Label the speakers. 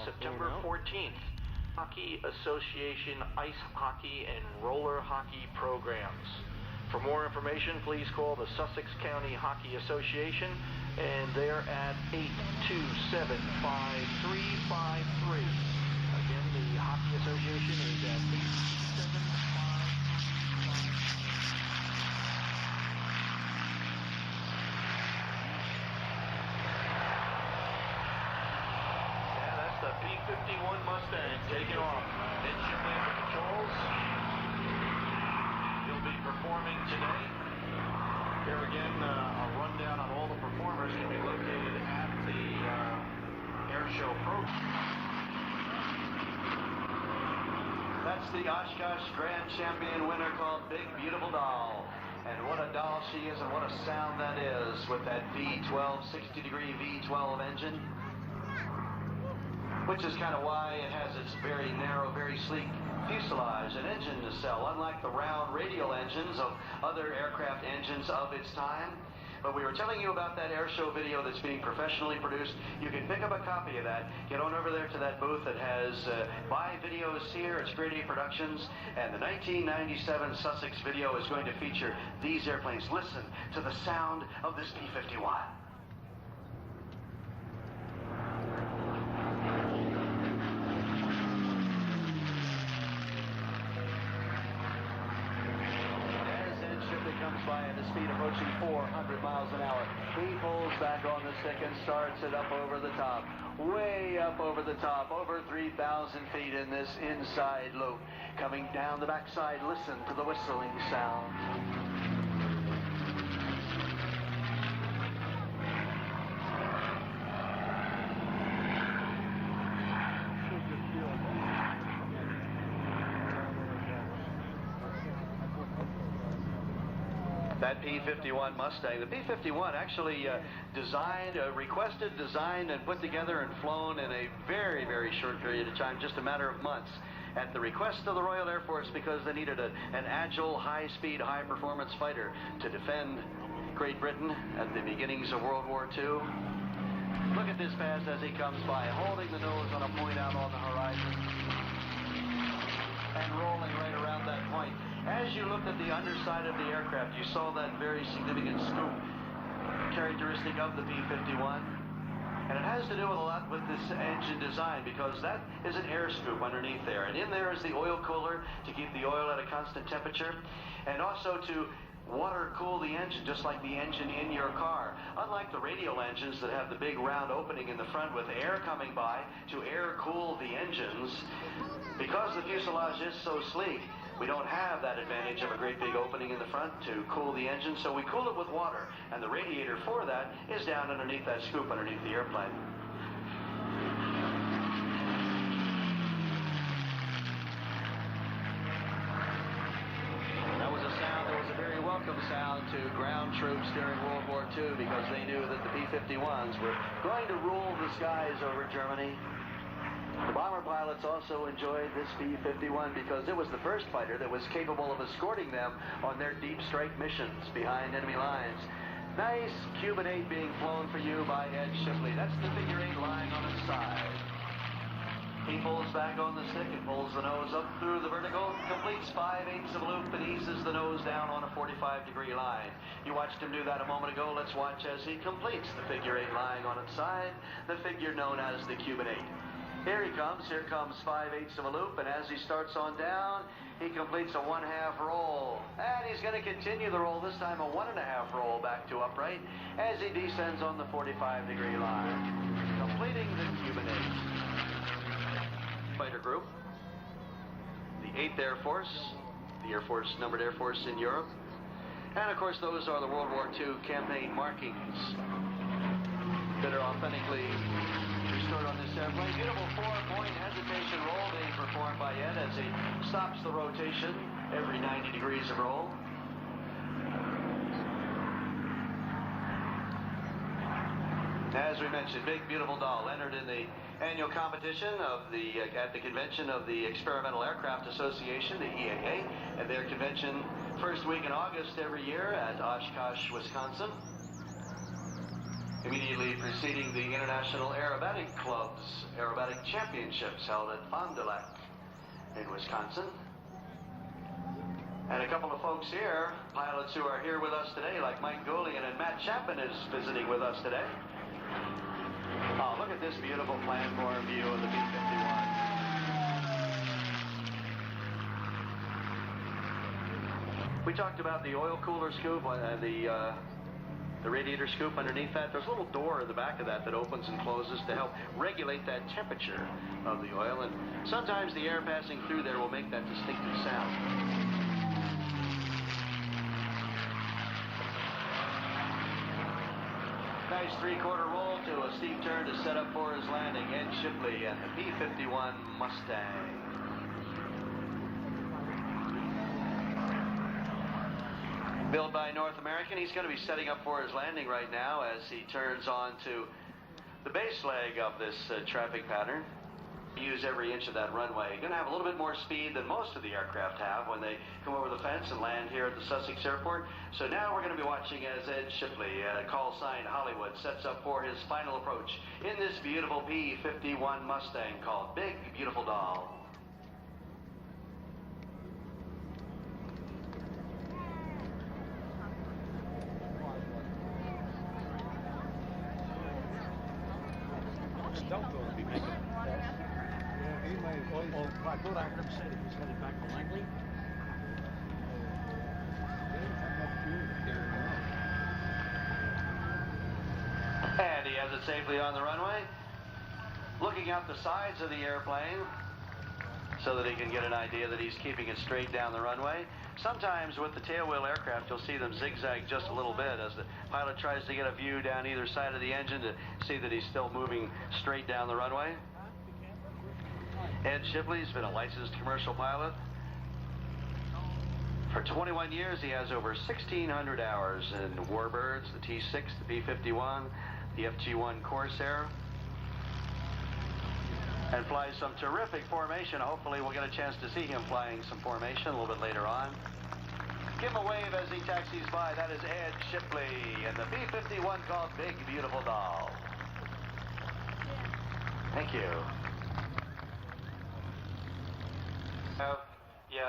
Speaker 1: September 14th. Hockey Association ice hockey and roller hockey programs. For more information, please call the Sussex County Hockey Association, and they're at 827-5353. Again, the Hockey Association is at 827-5353. Yeah, that's the P-51 Mustang taking off. Ed Shipley at the controls. He'll be performing today. Here again, a rundown on all the performers can be located at the Airshow program. That's the Oshkosh Grand Champion winner called Big Beautiful Doll. And what a doll she is, and what a sound that is with that V12, 60-degree V12 engine. Which is kind of why it has its very narrow, very sleek fuselage and engine nacelle, unlike the round radial engines of other aircraft engines of its time. But we were telling you about that airshow video that's being professionally produced. You can pick up a copy of that. Get on over there to that booth that has buy videos here. It's Grade A Productions. And the 1997 Sussex video is going to feature these airplanes. Listen to the sound of this P-51. Comes by at a speed approaching 400 miles an hour. He pulls back on the stick and starts it up over the top. Way up over the top, over 3,000 feet in this inside loop. Coming down the backside, listen to the whistling sound. That P-51 Mustang. The P-51 actually requested, designed, and put together and flown in a very, very short period of time, just a matter of months, at the request of the Royal Air Force, because they needed an agile, high-speed, high-performance fighter to defend Great Britain at the beginnings of World War II. Look at this pass as he comes by, holding the nose on a point out on the horizon and rolling right around that point. As you looked at the underside of the aircraft, you saw that very significant scoop characteristic of the P-51. And it has to do a lot with this engine design, because that is an air scoop underneath there. And in there is the oil cooler to keep the oil at a constant temperature, and also to water cool the engine, just like the engine in your car. Unlike the radial engines that have the big round opening in the front with air coming by to air cool the engines, because the fuselage is so sleek, we don't have that advantage of a great big opening in the front to cool the engine, so we cool it with water, and the radiator for that is down underneath that scoop underneath the airplane. That was a sound that was a very welcome sound to ground troops during World War II, because they knew that the P-51s were going to rule the skies over Germany. The bomber pilots also enjoyed this P-51 because it was the first fighter that was capable of escorting them on their deep strike missions behind enemy lines. Nice Cuban 8 being flown for you by Ed Shipley. That's the figure 8 lying on its side. He pulls back on the stick and pulls the nose up through the vertical, completes 5/8 of a loop, and eases the nose down on a 45-degree line. You watched him do that a moment ago. Let's watch as he completes the figure 8 lying on its side, the figure known as the Cuban 8. Here he comes. Here comes 5/8 of a loop, and as he starts on down, he completes a 1/2 roll. And he's going to continue the roll, this time a 1.5 roll back to upright, as he descends on the 45-degree line, completing the Cuban 8. Fighter group, the 8th Air Force, the numbered Air Force in Europe, and of course those are the World War II campaign markings that are authentically restored on this airplane. Beautiful 4-point hesitation roll being performed by Ed as he stops the rotation every 90 degrees of roll. As we mentioned, Big Beautiful Doll entered in the annual competition of at the convention of the Experimental Aircraft Association, the EAA, at their convention first week in August every year at Oshkosh, Wisconsin. Immediately preceding the International Aerobatic Club's Aerobatic Championships held at Fond du Lac in Wisconsin. And a couple of folks here, pilots who are here with us today, like Mike Golian and Matt Chapman is visiting with us today. Oh, look at this beautiful platform view of the B-51. We talked about the oil cooler scoop, the radiator scoop underneath that. There's a little door in the back of that that opens and closes to help regulate that temperature of the oil. And sometimes the air passing through there will make that distinctive sound. Nice three-quarter roll to a steep turn to set up for his landing. Ed Shipley and the B-51 Mustang. Built by North American, he's going to be setting up for his landing right now as he turns on to the base leg of this traffic pattern. Use every inch of that runway. Going to have a little bit more speed than most of the aircraft have when they come over the fence and land here at the Sussex Airport. So now we're going to be watching as Ed Shipley, call sign Hollywood, sets up for his final approach in this beautiful B-51 Mustang called Big Beautiful Doll.
Speaker 2: Don't go be making he may I thought I heard him say that he was headed back to Langley.
Speaker 1: And he has it safely on the runway, looking out the sides of the airplane so that he can get an idea that he's keeping it straight down the runway. Sometimes with the tailwheel aircraft, you'll see them zigzag just a little bit as the pilot tries to get a view down either side of the engine to see that he's still moving straight down the runway. Ed Shipley's been a licensed commercial pilot. For 21 years, he has over 1,600 hours in Warbirds, the T-6, the B-51, the FG-1 Corsair, and flies some terrific formation. Hopefully we'll get a chance to see him flying some formation a little bit later on. Give him a wave as he taxis by. That is Ed Shipley and the B-51 called Big Beautiful Doll. Thank you.